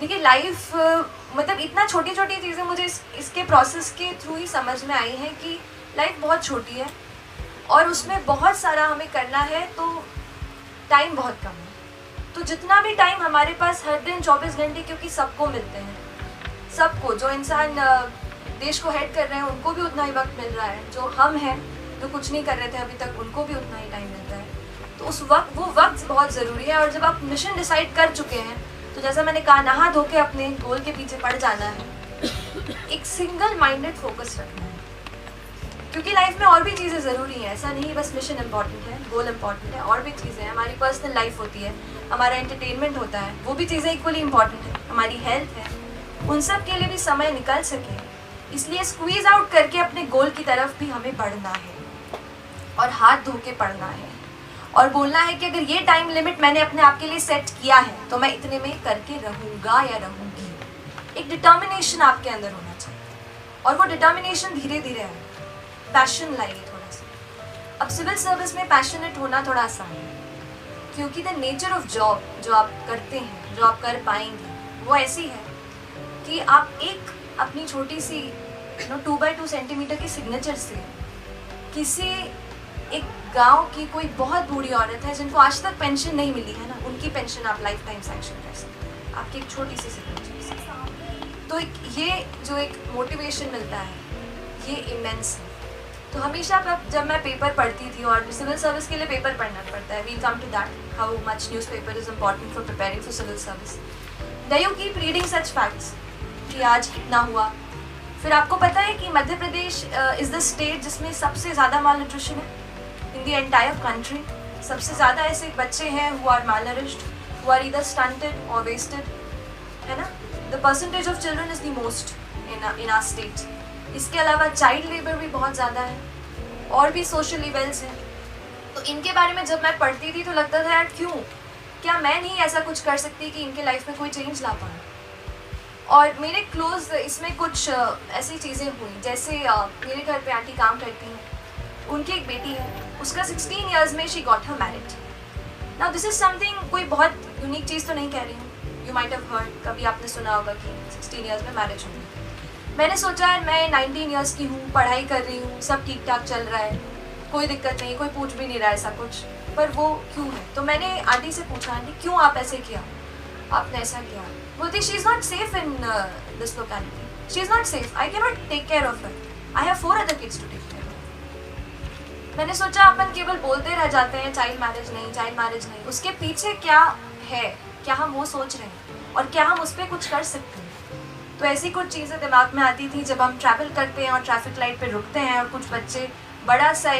देखिए लाइफ मतलब इतना छोटी छोटी चीज़ें मुझे इसके प्रोसेस के थ्रू ही समझ में आई है कि लाइफ बहुत छोटी है और उसमें बहुत सारा हमें करना है, तो टाइम बहुत कम है। तो जितना भी टाइम हमारे पास हर दिन 24 घंटे, क्योंकि सबको मिलते हैं, सबको, जो इंसान देश को हेड कर रहे हैं उनको भी उतना ही वक्त मिल रहा है, जो हम हैं जो कुछ नहीं कर रहे थे अभी तक उनको भी उतना ही टाइम मिलता है। तो उस वक्त वो वक्त बहुत ज़रूरी है। और जब आप मिशन डिसाइड कर चुके हैं तो जैसा मैंने कहा, नहा धो के अपने गोल के पीछे पड़ जाना है, एक सिंगल माइंडेड फोकस रखना है, क्योंकि लाइफ में और भी चीज़ें ज़रूरी हैं। ऐसा नहीं बस मिशन इम्पॉर्टेंट है, गोल इम्पॉर्टेंट है, और भी चीज़ें हैं। हमारी पर्सनल लाइफ होती है, हमारा एंटरटेनमेंट होता है, वो भी चीज़ें इक्वली इम्पॉर्टेंट है, हमारी हेल्थ है, उन सब के लिए भी समय निकल सके, इसलिए स्क्वीज़ आउट करके अपने गोल की तरफ भी हमें बढ़ना है और हाथ धो के पढ़ना है और बोलना है कि अगर ये टाइम लिमिट मैंने अपने आप के लिए सेट किया है तो मैं इतने में करके रहूँगा या रहूँगी। एक डिटर्मिनेशन आपके अंदर होना चाहिए और वो डिटर्मिनेशन धीरे धीरे है, पैशन लाइए थोड़ा सा। अब सिविल सर्विस में पैशनेट होना थोड़ा आसान है, क्योंकि द नेचर ऑफ जॉब जो आप करते हैं, जो आप कर पाएंगे, वो ऐसी है कि आप एक अपनी छोटी सी 2x2 सेंटीमीटर की सिग्नेचर से किसी एक गांव की कोई बहुत बूढ़ी औरत है जिनको आज तक पेंशन नहीं मिली है ना, उनकी पेंशन आप लाइफ टाइम सैंक्शन कर सकते हैं आपकी एक छोटी सी सिग्नेचर से। तो ये जो एक मोटिवेशन मिलता है, ये इमेंस है। तो हमेशा जब मैं पेपर पढ़ती थी, और सिविल सर्विस के लिए पेपर पढ़ना पड़ता है, we come to that how much newspaper is important for preparing for civil service. Then you keep reading such facts कि आज कितना हुआ। फिर आपको पता है कि Madhya Pradesh is the state जिसमें सबसे ज़्यादा माल न्यूट्रिशन है इन द एंटायर कंट्री। सबसे ज़्यादा ऐसे बच्चे हैं who are malnourished, who are either stunted और वेस्टेड, है ना। The percentage of children is the most in our state. इसके अलावा चाइल्ड लेबर भी बहुत ज़्यादा है और भी सोशल इवेल्स हैं। तो इनके बारे में जब मैं पढ़ती थी तो लगता था यार क्यों, क्या मैं नहीं ऐसा कुछ कर सकती कि इनके लाइफ में कोई चेंज ला पाऊँ। और मेरे क्लोज इसमें कुछ ऐसी चीज़ें हुई, जैसे मेरे घर पे आंटी काम करती हैं, उनकी एक बेटी है, उसका 16 इयर्स में she got her married. Now this is something, कोई बहुत यूनिक चीज़ तो नहीं कह रही हूँ, यू माइट हैव हर्ड, कभी आपने सुना होगा कि 16 इयर्स में मैरिज हुई। मैंने सोचा मैं 19 इयर्स की हूँ, पढ़ाई कर रही हूँ, सब ठीक ठाक चल रहा है, कोई दिक्कत नहीं, कोई पूछ भी नहीं रहा ऐसा कुछ, पर वो क्यों है। तो मैंने आंटी से पूछा, आंटी क्यों आप ऐसे किया, आपने ऐसा किया। बोलती she is not safe in this locality, she is not safe, I can not take care of her, I have 4 other kids to take care. मैंने सोचा अपन केवल बोलते रह जाते हैं चाइल्ड मैरिज नहीं, चाइल्ड मैरिज नहीं, उसके पीछे क्या है, क्या हम वो सोच रहे हैं और क्या हम उस पर कुछ कर सकते हैं। तो ऐसी कुछ चीज़ें दिमाग में आती थी जब हम ट्रैवल करते हैं और ट्रैफिक लाइट पे रुकते हैं और कुछ बच्चे बड़ा सा